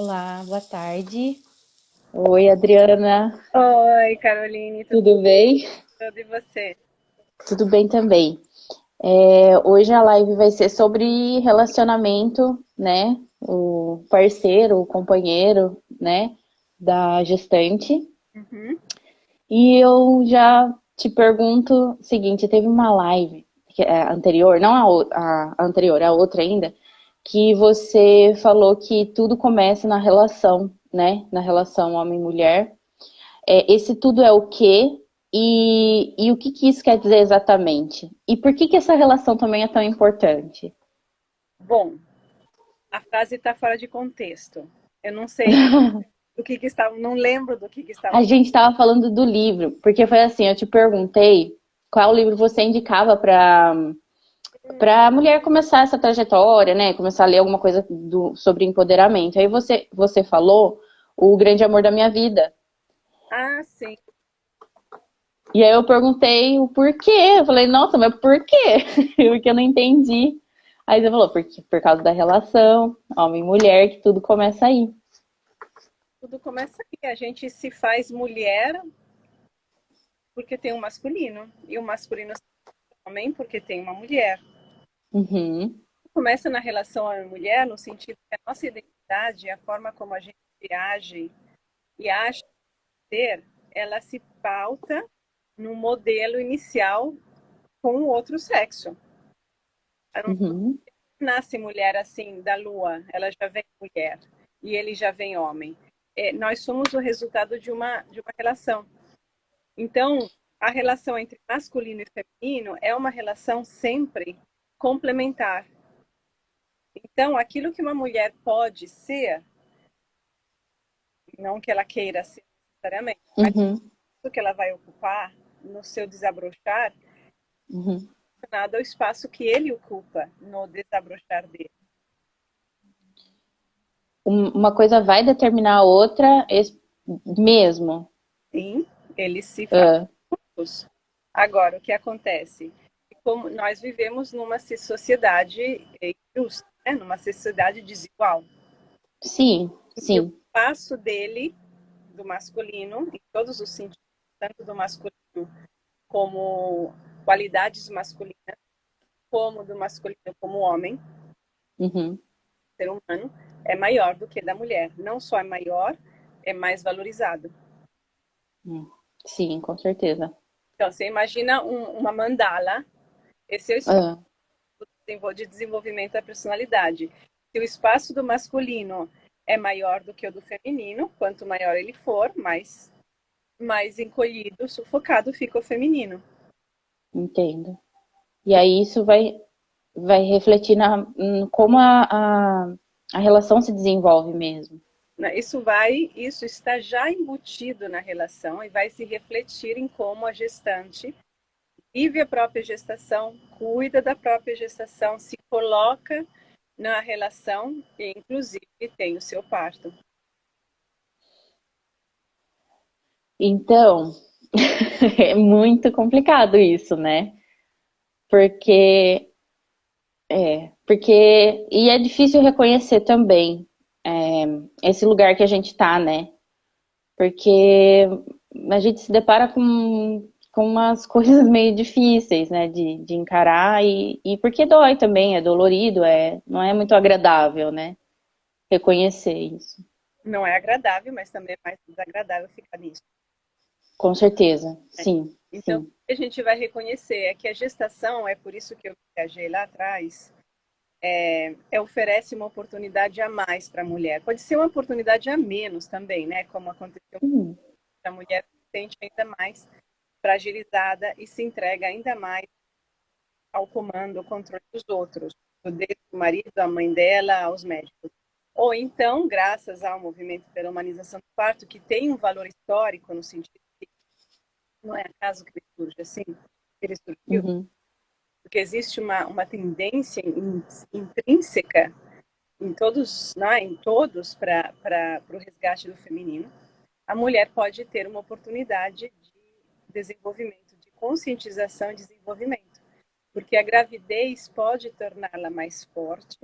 Olá, boa tarde. Oi, Adriana, Oi, Caroline, tudo tudo bem? bem? E você? Tudo bem também. Hoje a live vai ser sobre relacionamento, né? O parceiro, o companheiro, né? Da gestante. Uhum. E eu já te pergunto o seguinte: teve uma live anterior, não a anterior, a outra ainda, que você falou que tudo começa na relação, né? Na relação homem-mulher. Esse tudo é o quê? E o que que isso quer dizer exatamente? E por que que essa relação também é tão importante? Bom, a frase está fora de contexto. Eu não sei do que estava, não lembro do que A estava. gente estava falando do livro, porque foi assim, eu te perguntei qual livro você indicava para a mulher começar essa trajetória, né? Começar a ler alguma coisa sobre empoderamento. Aí você falou O Grande Amor da Minha Vida. Ah, sim. E aí eu perguntei o porquê. Eu falei, nossa, mas por quê? Porque eu não entendi. Aí você falou, porque, por causa da relação, homem e mulher, que tudo começa aí. Tudo começa aí. A gente se faz mulher porque tem um masculino. E o masculino se faz homem porque tem uma mulher. Uhum, Começa na relação homem-mulher no sentido que a nossa identidade, a forma como a gente age e acha ser, ela se pauta no modelo inicial com o outro sexo. Não uhum, nasce mulher assim da lua, ela já vem mulher e ele já vem homem. Nós somos o resultado de uma relação. Então, a relação entre masculino e feminino é uma relação sempre complementar. Então, aquilo que uma mulher pode ser, não que ela queira ser necessariamente, mas uhum, o que ela vai ocupar no seu desabrochar, uhum. nada ao espaço que ele ocupa no desabrochar dele. Uma coisa vai determinar a outra mesmo. Sim, eles se fazem Ah, juntos. Agora, o que acontece? Como nós vivemos numa sociedade injusta, né? Numa sociedade desigual, sim, em que o sim. espaço dele, do masculino, em todos os sentidos, tanto do masculino como qualidades masculinas, como do masculino como homem, Uhum, ser humano, é maior do que da mulher. Não só é maior, é mais valorizado. hum. Sim, com certeza. Então, você imagina uma mandala, esse é o espaço Ah, de desenvolvimento da personalidade. Se o espaço do masculino é maior do que o do feminino, quanto maior ele for, mais encolhido, sufocado fica o feminino. entendo. E aí isso vai refletir como a relação se desenvolve mesmo. Né? Isso está já embutido na relação e vai se refletir em como a gestante vive a própria gestação, cuida da própria gestação, se coloca na relação e, inclusive, tem o seu parto. Então, é muito complicado isso, né? Porque e é difícil reconhecer também esse lugar que a gente tá, né? Porque a gente se depara com umas coisas meio difíceis, né? De encarar e porque dói também, é dolorido, não é muito agradável, né? Reconhecer isso. Não é agradável, mas também é mais desagradável ficar nisso. Com certeza, sim, Então, o sim. que a gente vai reconhecer é que a gestação, é por isso que eu viajei lá atrás, oferece uma oportunidade a mais para a mulher. Pode ser uma oportunidade a menos também, né? Como aconteceu Hum, com a mulher, se sente ainda mais fragilizada e se entrega ainda mais ao comando, ao controle dos outros, desde o marido, a mãe dela, aos médicos. Ou então, graças ao movimento pela humanização do parto, que tem um valor histórico no sentido que não é acaso que ele surge assim, ele surgiu, uhum, porque existe uma tendência intrínseca em todos para o resgate do feminino. A mulher pode ter uma oportunidade de desenvolvimento, de conscientização e desenvolvimento, porque a gravidez pode torná-la mais forte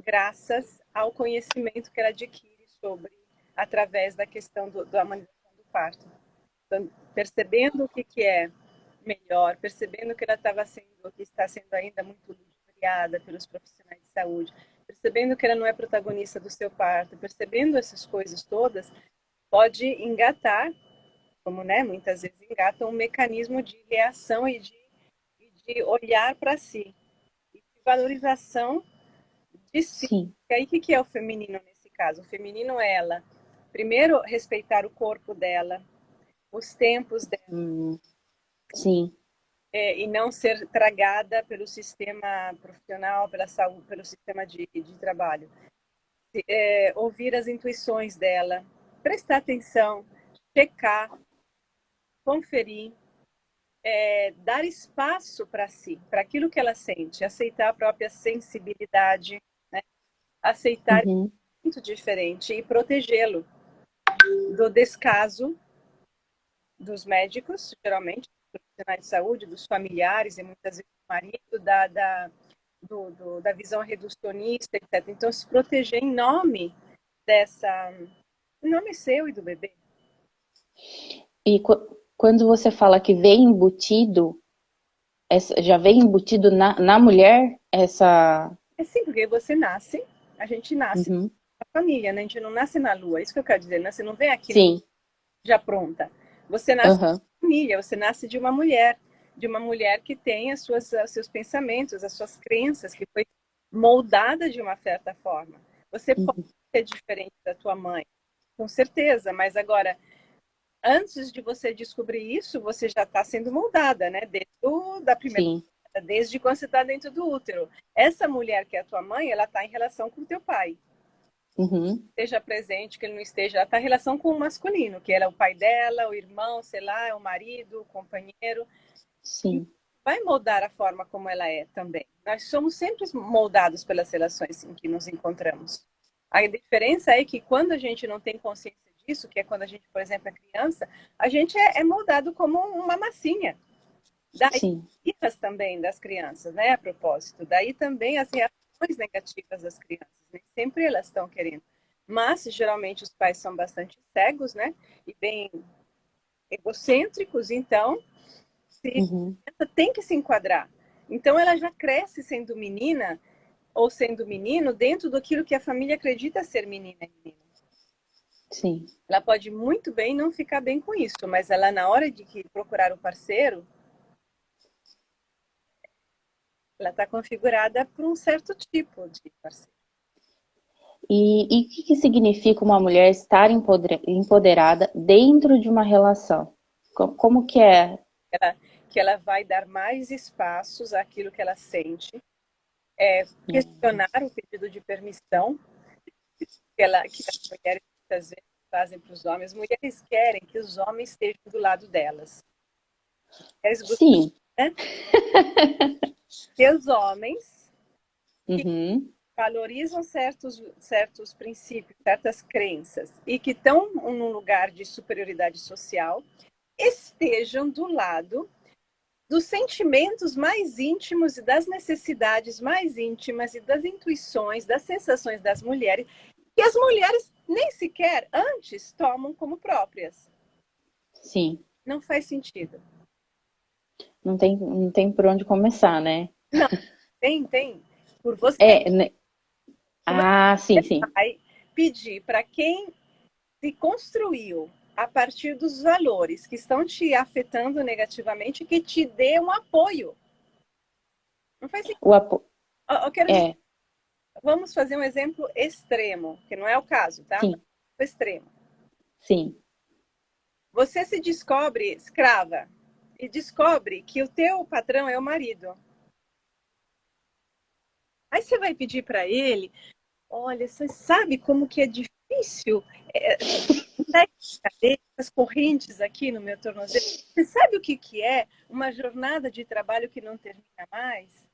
graças ao conhecimento que ela adquire sobre, através da questão da humanização do parto. Então, percebendo o que é melhor, percebendo que ela que está sendo ainda muito ludibriada pelos profissionais de saúde, percebendo que ela não é protagonista do seu parto, percebendo essas coisas todas, pode engatar, como, né, muitas vezes engata, um mecanismo de reação e de olhar para si, e de valorização de si. Sim. E aí, o que é o feminino nesse caso? O feminino é ela, primeiro, respeitar o corpo dela, os tempos dela, Sim. e não ser tragada pelo sistema profissional, pela saúde, pelo sistema de trabalho. Ouvir as intuições dela, prestar atenção, checar, conferir, dar espaço para si, para aquilo que ela sente, aceitar a própria sensibilidade, né? Aceitar Uhum. muito diferente e protegê-lo do descaso dos médicos, geralmente, dos profissionais de saúde, dos familiares e muitas vezes do marido, da visão reducionista, etc. Então, se proteger em nome em nome seu e do bebê. E quando você fala que vem embutido, já vem embutido na mulher essa. É sim, porque a gente nasce Uhum. na família, né? A gente não nasce na lua, é isso que eu quero dizer, né? Você não vem aqui Sim. já pronta. Você nasce Uhum. na família, você nasce de uma mulher que tem os seus pensamentos, as suas crenças, que foi moldada de uma certa forma. Você pode Uhum. ser diferente da tua mãe, com certeza, mas agora, antes de você descobrir isso, você já está sendo moldada, né? Da primeira, Sim. desde quando você está dentro do útero. Essa mulher que é a tua mãe, ela está em relação com o teu pai. Uhum. Esteja presente, que ele não esteja, ela está em relação com o masculino, que era o pai dela, o irmão, sei lá, o marido, o companheiro. E Sim. vai moldar a forma como ela é também. Nós somos sempre moldados pelas relações em que nos encontramos. A diferença é que quando a gente não tem consciência disso, que é quando a gente, por exemplo, é criança, a gente é moldado como uma massinha. Daí Sim. as também das crianças, né, a propósito. Daí também as reações negativas das crianças. Nem sempre elas estão querendo. Mas, geralmente, os pais são bastante cegos, né, e bem egocêntricos, então se Uhum. tem que se enquadrar. Então ela já cresce sendo menina ou sendo menino dentro daquilo que a família acredita ser menina e menino. Sim. Ela pode muito bem não ficar bem com isso, mas ela na hora de procurar um parceiro, ela está configurada para um certo tipo de parceiro. E o que significa uma mulher estar empoderada dentro de uma relação? Como que é? Que ela vai dar mais espaços àquilo que ela sente, questionar o pedido de permissão que as mulheres muitas vezes fazem para os homens. As mulheres querem que os homens estejam do lado delas. Eles gostam, Sim. né? Que os homens que Uhum. valorizam certos princípios, certas crenças e que estão num lugar de superioridade social estejam do lado dos sentimentos mais íntimos e das necessidades mais íntimas e das intuições, das sensações das mulheres, que as mulheres nem sequer antes tomam como próprias. Sim. Não faz sentido. Não tem por onde começar, né? Não, tem. Por você. É, né? Como é Ah, que sim, você sim. vai pedir para quem se construiu a partir dos valores que estão te afetando negativamente que te dê um apoio? Não faz sentido. O apo... Eu quero dizer, É, vamos fazer um exemplo extremo, que não é o caso, tá? Mas sim, extremo. sim. Você se descobre escrava e descobre que o teu patrão é o marido. Aí você vai pedir para ele, olha, você sabe como que é difícil essa técnica essas correntes aqui no meu tornozelo? Você sabe o que é uma jornada de trabalho que não termina mais?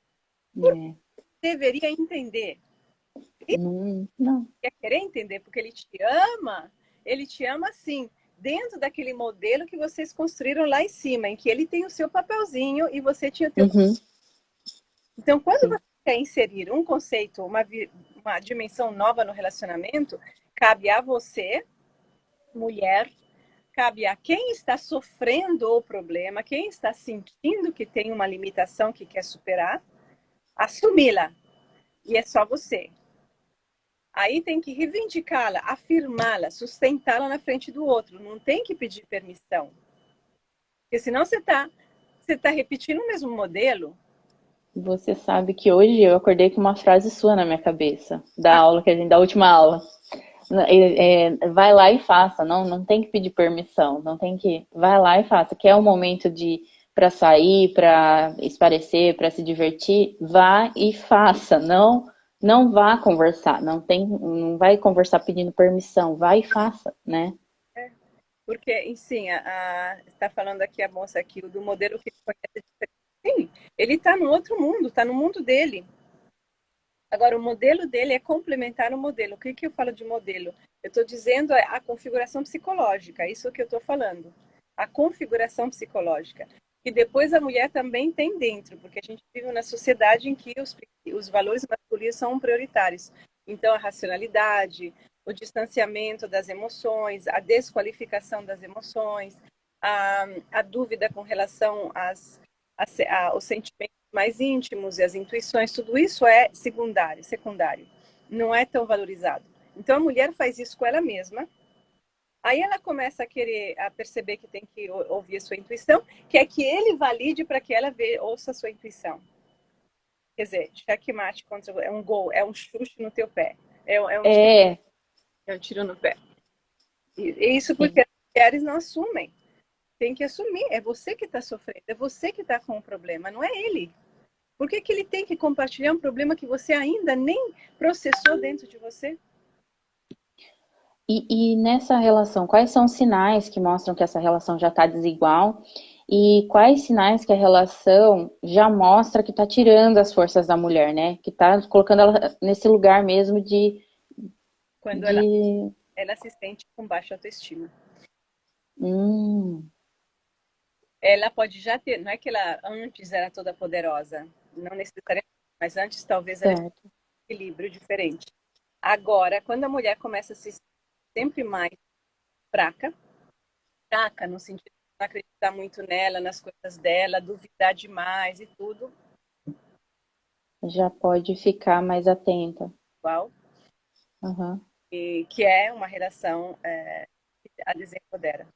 É, Deveria entender. E não, não. quer querer entender, porque ele te ama assim, dentro daquele modelo que vocês construíram lá em cima, em que ele tem o seu papelzinho e você tinha o teu. Uhum, Então, quando sim. você quer inserir um conceito, uma dimensão nova no relacionamento, Cabe a você, mulher, cabe a quem está sofrendo o problema, quem está sentindo que tem uma limitação que quer superar, assumi-la. E é só você. Aí tem que reivindicá-la, afirmá-la, sustentá-la na frente do outro. Não tem que pedir permissão. Porque senão você tá repetindo o mesmo modelo. Você sabe que hoje eu acordei com uma frase sua na minha cabeça, da última aula. Vai lá e faça, não tem que pedir permissão, não tem que. Vai lá e faça. Quer um momento de para sair, para esparecer, para se divertir, vá e faça. Não vá conversar, não vai conversar pedindo permissão, vai e faça, né? Porque, sim, está falando aqui a moça aqui, do modelo que ele conhece diferente. Sim, ele está no outro mundo, está no mundo dele. Agora, o modelo dele é complementar o modelo. O que eu falo de modelo? Eu estou dizendo a configuração psicológica, é isso que eu estou falando. A configuração psicológica. E depois a mulher também tem dentro, porque a gente vive na sociedade em que os valores masculinos são prioritários. Então, a racionalidade, o distanciamento das emoções, a desqualificação das emoções, a dúvida com relação aos sentimentos mais íntimos e as intuições, tudo isso é secundário, não é tão valorizado. Então a mulher faz isso com ela mesma, aí ela começa a perceber que tem que ouvir a sua intuição, que é que ele valide para que ela ouça a sua intuição. Quer dizer, checkmate é um gol, é um chute no teu pé, É, é um tiro no pé. E isso porque sim. as mulheres não assumem. Tem que assumir, é você que está sofrendo, é você que está com o problema, não é ele. Por que ele tem que compartilhar um problema que você ainda nem processou dentro de você? E nessa relação, quais são os sinais que mostram que essa relação já está desigual? E quais sinais que a relação já mostra que está tirando as forças da mulher, né? Que está colocando ela nesse lugar mesmo Quando de... ela se sente com baixa autoestima. Hum, Ela pode já ter, não é que ela antes era toda poderosa, não necessariamente, mas antes talvez ela tivesse certo. um equilíbrio diferente. Agora, quando a mulher começa a se sentir sempre mais fraca, fraca no sentido de não acreditar muito nela, nas coisas dela, duvidar demais e tudo, Já pode ficar mais atenta. igual, Uhum. e que é uma relação que a desempodera.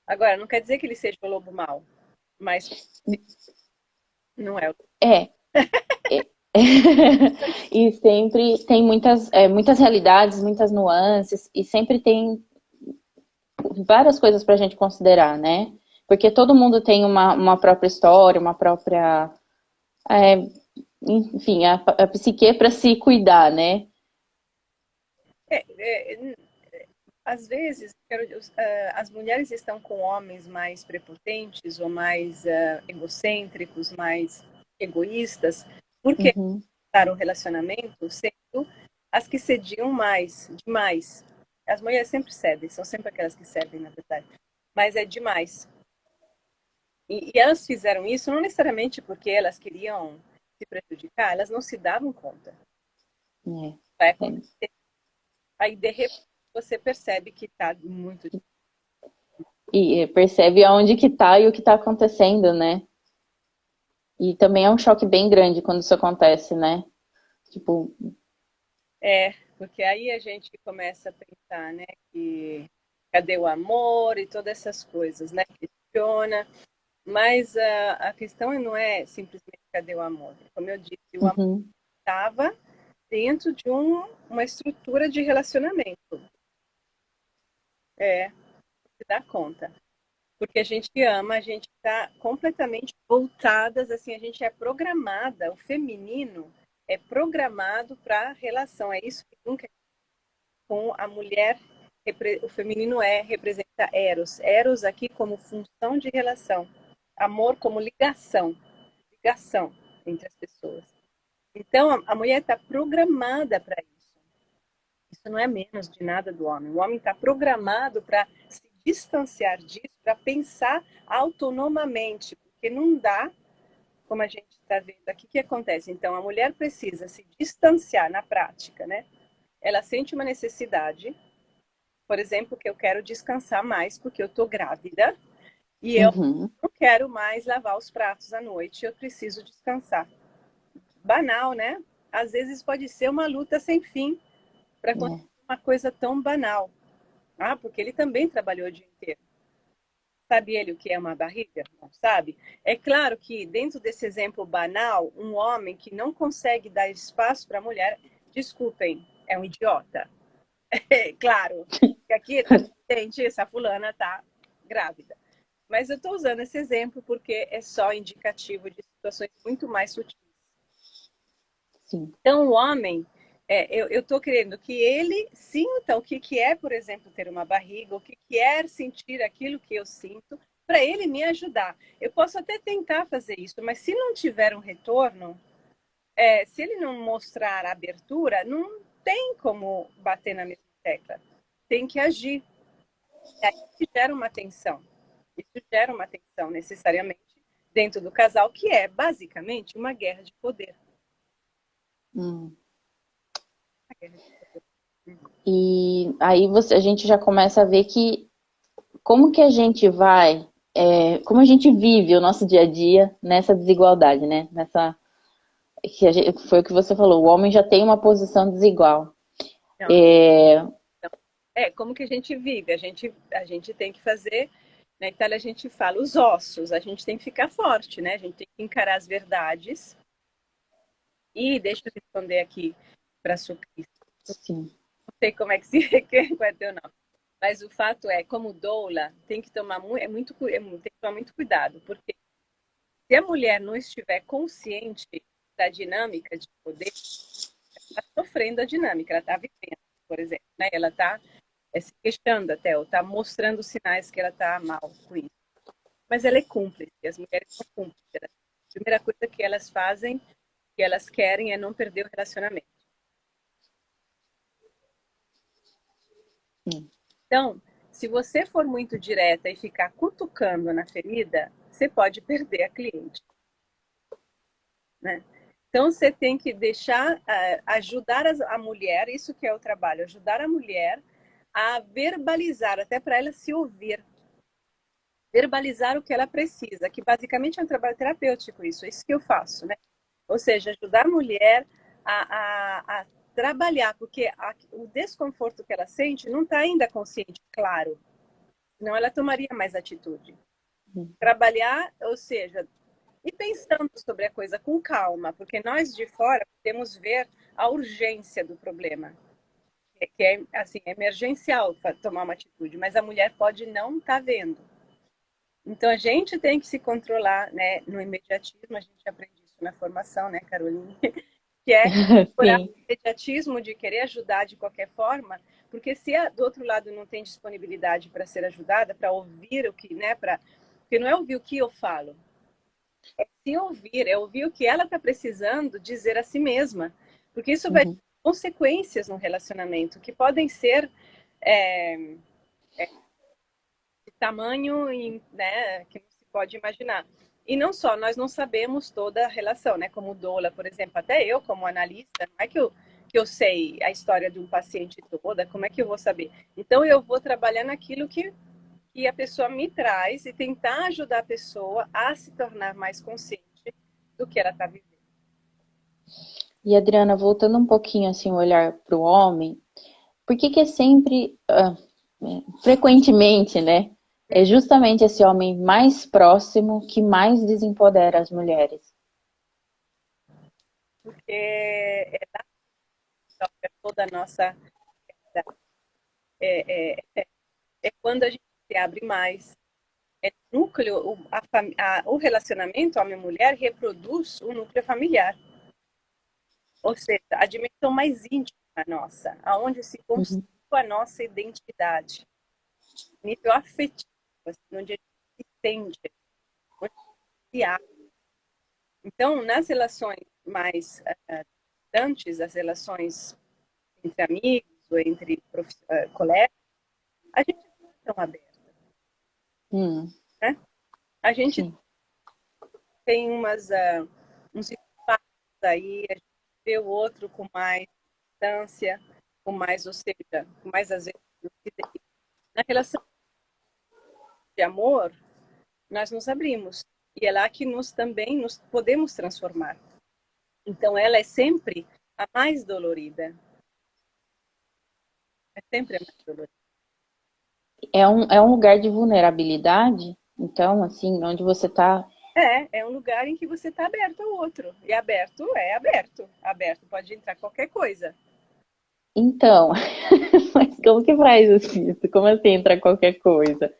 Agora, não quer dizer que ele seja o lobo mau, mas não é. É, é. E sempre tem muitas realidades, muitas nuances, e sempre tem várias coisas para a gente considerar, né? Porque todo mundo tem uma própria história, uma própria. É, enfim, a psique para se cuidar, né? É, é, às vezes, as mulheres estão com homens mais prepotentes ou mais egocêntricos, mais egoístas, porque Uhum. começaram o relacionamento sendo as que cediam demais. As mulheres sempre cedem, são sempre aquelas que cedem, na verdade. Mas é demais. E elas fizeram isso não necessariamente porque elas queriam se prejudicar, elas não se davam conta. Vai É. acontecer. Aí, de repente, você percebe que está muito. E percebe aonde que tá e o que tá acontecendo, né? E também é um choque bem grande quando isso acontece, né? Tipo, Porque aí a gente começa a pensar, né, que cadê o amor e todas essas coisas, né? Questiona. Mas a questão não é simplesmente cadê o amor. Como eu disse, o amor uhum, estava dentro de uma estrutura de relacionamento. Se dá conta. Porque a gente ama, a gente está completamente voltadas, assim, a gente é programada, o feminino é programado para a relação. É isso que nunca com a mulher, o feminino representa Eros. Eros aqui como função de relação. Amor como ligação entre as pessoas. Então, a mulher está programada para isso. Isso não é menos de nada do homem. O homem está programado para se distanciar disso, para pensar autonomamente, porque não dá, como a gente está vendo aqui, o que acontece. Então, a mulher precisa se distanciar na prática, né? ela sente uma necessidade, por exemplo, que eu quero descansar mais porque eu tô grávida e eu Uhum. não quero mais lavar os pratos à noite, eu preciso descansar. Banal, né? Às vezes pode ser uma luta sem fim para acontecer É. uma coisa tão banal. Ah, porque ele também trabalhou o dia inteiro. Sabe ele o que é uma barriga? Não sabe? É claro que, dentro desse exemplo banal, um homem que não consegue dar espaço para a mulher, desculpem, é um idiota. É claro, que aqui está evidente, essa fulana está grávida. Mas eu estou usando esse exemplo porque é só indicativo de situações muito mais sutis. Sim. Então, o homem, eu estou querendo que ele sinta o que, que é, por exemplo, ter uma barriga, o que, que é sentir aquilo que eu sinto, para ele me ajudar. Eu posso até tentar fazer isso, mas se não tiver um retorno, se ele não mostrar abertura, não tem como bater na mesma tecla. Tem que agir. E aí isso gera uma tensão. Isso gera uma tensão, necessariamente, dentro do casal, que é basicamente uma guerra de poder. Hum. Uma guerra de poder. E aí a gente já começa a ver que como que a gente vai, como a gente vive o nosso dia a dia nessa desigualdade, né? Nessa, foi o que você falou, o homem já tem uma posição desigual. Não, É, como que a gente vive? A gente tem que fazer. Na Itália a gente fala os ossos, a gente tem que ficar forte, né? A gente tem que encarar as verdades. E deixa eu responder aqui para a Sucris. sim. Não sei como é que se qual é teu nome. Mas o fato é, como doula, tem que tomar tem que tomar muito cuidado, porque se a mulher não estiver consciente da dinâmica de poder, ela está sofrendo a dinâmica, ela está vivendo, por exemplo, né? Ela está se queixando até, ou está mostrando sinais que ela está mal com isso. Mas ela é cúmplice, as mulheres são cúmplices. A primeira coisa que elas fazem, que elas querem, é não perder o relacionamento. Sim. Então, se você for muito direta e ficar cutucando na ferida, você pode perder a cliente, né? Então, você tem que deixar, ajudar a mulher, isso que é o trabalho, ajudar a mulher a verbalizar, até para ela se ouvir, verbalizar o que ela precisa, que basicamente é um trabalho terapêutico, isso, é isso que eu faço, né? Ou seja, ajudar a mulher a trabalhar, porque o desconforto que ela sente não está ainda consciente, claro, senão ela tomaria mais atitude. Trabalhar, ou seja, e pensando sobre a coisa com calma, porque nós de fora podemos ver a urgência do problema, que é assim, emergencial tomar uma atitude, mas a mulher pode não estar vendo. Então a gente tem que se controlar, né? No imediatismo, a gente aprende isso na formação, né, Caroline? Que é procurar Sim. o imediatismo de querer ajudar de qualquer forma, porque se do outro lado não tem disponibilidade para ser ajudada, para ouvir o que, né, porque não é ouvir o que eu falo, é se ouvir, é ouvir o que ela está precisando dizer a si mesma, porque isso vai ter Uhum. consequências no relacionamento que podem ser é, de tamanho, né, que não se pode imaginar. E não só, nós não sabemos toda a relação, né? Como doula, por exemplo, até eu, como analista, não é que eu sei a história de um paciente toda, como é que eu vou saber? Então, eu vou trabalhar naquilo que a pessoa me traz e tentar ajudar a pessoa a se tornar mais consciente do que ela está vivendo. E Adriana, voltando um pouquinho assim o olhar para o homem, por que que é sempre, frequentemente, né? É justamente esse homem mais próximo que mais desempodera as mulheres. Porque toda a nossa. É, é quando a gente se abre mais. Núcleo, o relacionamento homem-mulher reproduz o núcleo familiar. Ou seja, a dimensão mais íntima nossa, aonde se construiu Uhum. a nossa identidade, nível afetivo, assim, onde a gente se sente, onde se abre. Então, nas relações mais distantes, as relações entre amigos ou entre colegas, a gente não é tão aberto, Hum, né? A gente sim. tem uns espaços aí, a gente vê o outro com mais distância. com mais, ou seja, com mais às vezes, na relação de amor, nós nos abrimos. E é lá que nós também nos podemos transformar. Então, ela é sempre a mais dolorida. É sempre a mais dolorida. É um lugar de vulnerabilidade, então, assim, onde você tá. É um lugar em que você está aberto ao outro. E aberto é aberto. Aberto pode entrar qualquer coisa. Então, mas como que faz isso? Como assim entra qualquer coisa?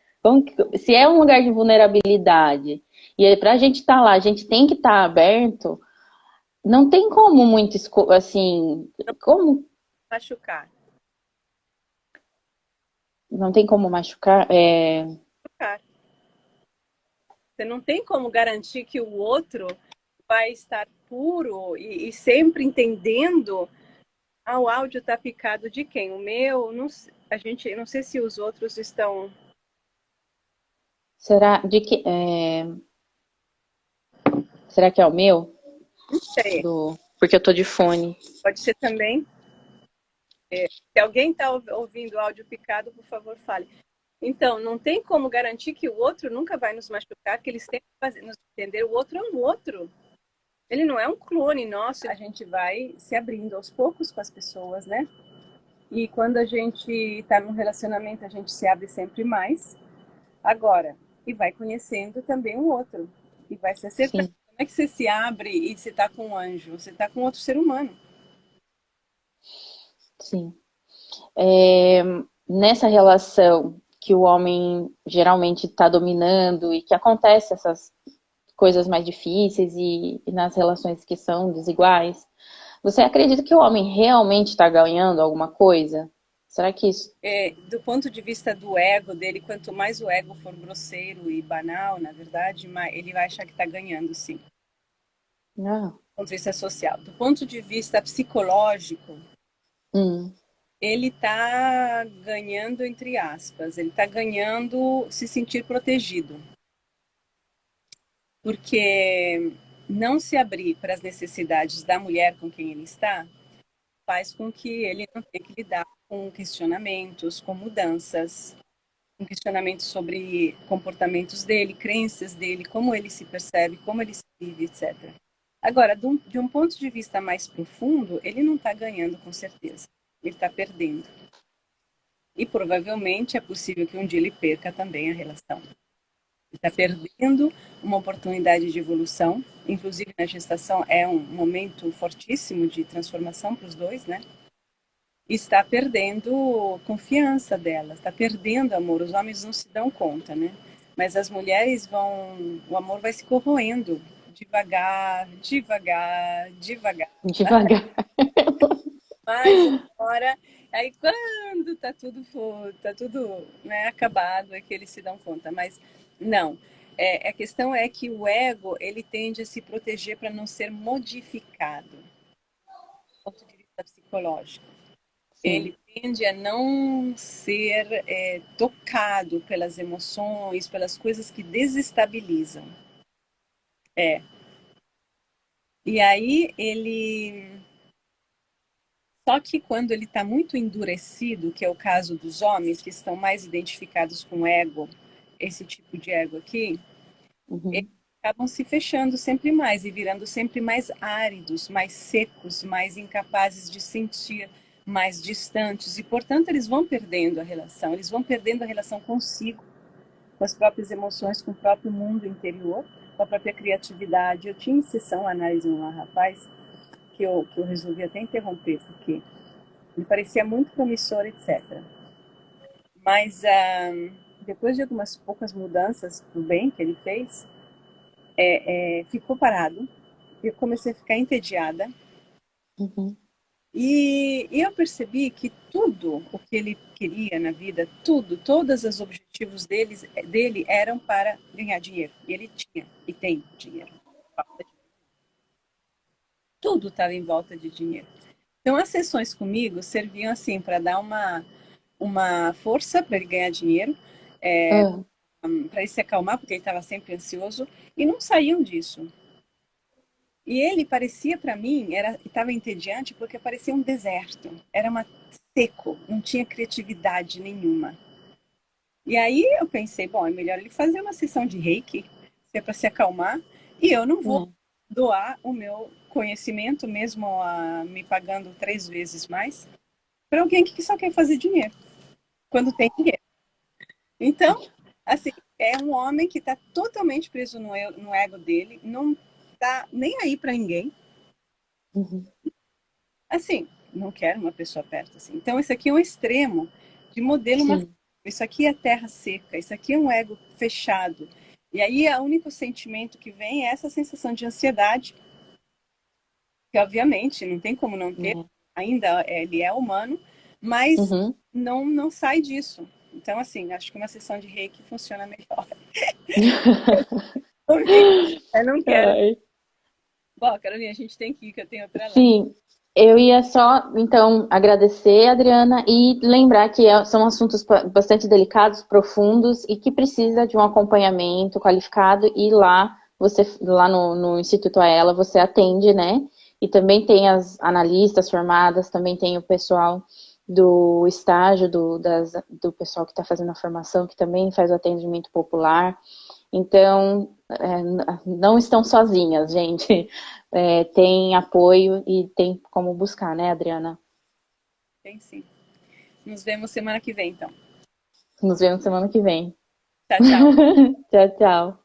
Se é um lugar de vulnerabilidade, e aí pra gente estar lá, a gente tem que estar aberto, não tem como muito, assim, como, Machucar. não tem como machucar, Machucar. Você não tem como garantir que o outro vai estar puro e sempre entendendo. Ah, o áudio está picado de quem? O meu? Não, a gente, não sei se os outros estão. será, será que é o meu? Não sei. Porque eu tô de fone. Pode ser também. Se alguém está ouvindo o áudio picado, por favor, fale. Então, não tem como garantir que o outro nunca vai nos machucar, que eles têm que fazer, nos entender. O outro é um outro. Ele não é um clone nosso. A gente vai se abrindo aos poucos com as pessoas, né? E quando a gente está num relacionamento, a gente se abre sempre mais. Agora, e vai conhecendo também o outro. E vai se acertando. Sim, Como é que você se abre e você está com um anjo? Você está com outro ser humano. sim. Nessa relação que o homem geralmente está dominando e que acontece essas coisas mais difíceis e nas relações que são desiguais, você acredita que o homem realmente está ganhando alguma coisa? Será que isso. Do ponto de vista do ego dele, quanto mais o ego for grosseiro e banal, na verdade, ele vai achar que está ganhando, sim. Não. Do ponto de vista social. Do ponto de vista psicológico, Hum, ele está ganhando, entre aspas, ele está ganhando se sentir protegido. Porque não se abrir para as necessidades da mulher com quem ele está faz com que ele não tenha que lidar com questionamentos, com mudanças, com questionamentos sobre comportamentos dele, crenças dele, como ele se percebe, como ele se vive, etc. Agora, de um ponto de vista mais profundo, ele não está ganhando com certeza. Ele está perdendo. E provavelmente é possível que um dia ele perca também a relação. Está perdendo uma oportunidade de evolução, inclusive na gestação é um momento fortíssimo de transformação para os dois, né? Está perdendo confiança dela, está perdendo amor. Os homens não se dão conta, né? Mas as mulheres vão, o amor vai se corroendo devagar, devagar, devagar. devagar. Mais uma hora, aí quando tá tudo, né, acabado, é que eles se dão conta. Mas não, a questão é que o ego ele tende a se proteger para não ser modificado, do ponto de vista psicológico. Sim. Ele tende a não ser tocado pelas emoções, pelas coisas que desestabilizam. É. E aí ele. Só que quando ele está muito endurecido, que é o caso dos homens que estão mais identificados com ego, esse tipo de ego aqui, eles Uhum. acabam se fechando sempre mais e virando sempre mais áridos, mais secos, mais incapazes de sentir, mais distantes. E, portanto, eles vão perdendo a relação, eles vão perdendo a relação consigo, com as próprias emoções, com o próprio mundo interior, com a própria criatividade. Eu tinha em sessão análise um rapaz que eu resolvi até interromper, porque me parecia muito promissor, etc. Mas depois de algumas poucas mudanças do bem que ele fez, ficou parado. Eu comecei a ficar entediada. Uhum. E eu percebi que tudo o que ele queria na vida, tudo, todos os objetivos dele eram para ganhar dinheiro. E ele tinha e tem dinheiro. Tudo estava em volta de dinheiro. Então, as sessões comigo serviam assim para dar uma força para ele ganhar dinheiro, Ah, para ele se acalmar, porque ele estava sempre ansioso, e não saíam disso. E ele parecia para mim, estava entediante porque parecia um deserto. Era seco, não tinha criatividade nenhuma. E aí eu pensei, bom, é melhor ele fazer uma sessão de reiki, se é para se acalmar, e eu não vou É. doar o meu conhecimento, mesmo me pagando 3 vezes mais, para alguém que só quer fazer dinheiro, quando tem dinheiro. Então, assim, é um homem que está totalmente preso no ego dele, não está nem aí para ninguém. Uhum. Assim, não quero uma pessoa perto assim. Então, esse aqui é um extremo de modelo masculino. Sim. Isso aqui é terra seca, isso aqui é um ego fechado. E aí, o único sentimento que vem é essa sensação de ansiedade, que obviamente não tem como não ter, É. ainda ele é humano, mas Uhum. não sai disso. Então, assim, acho que uma sessão de reiki funciona melhor. Eu não quero. Ai. Bom, Carolina, a gente tem que ir, que eu tenho outra lá. Sim, eu ia só, então, agradecer, Adriana, e lembrar que são assuntos bastante delicados, profundos e que precisa de um acompanhamento qualificado e lá, lá no Instituto Aela, você atende, né? E também tem as analistas formadas, também tem o pessoal do estágio, do pessoal que está fazendo a formação, que também faz o atendimento popular. Então, não estão sozinhas, gente. Tem apoio e tem como buscar, né, Adriana? Tem sim. Nos vemos semana que vem, então. Nos vemos semana que vem. Tchau, tchau. Tchau, tchau.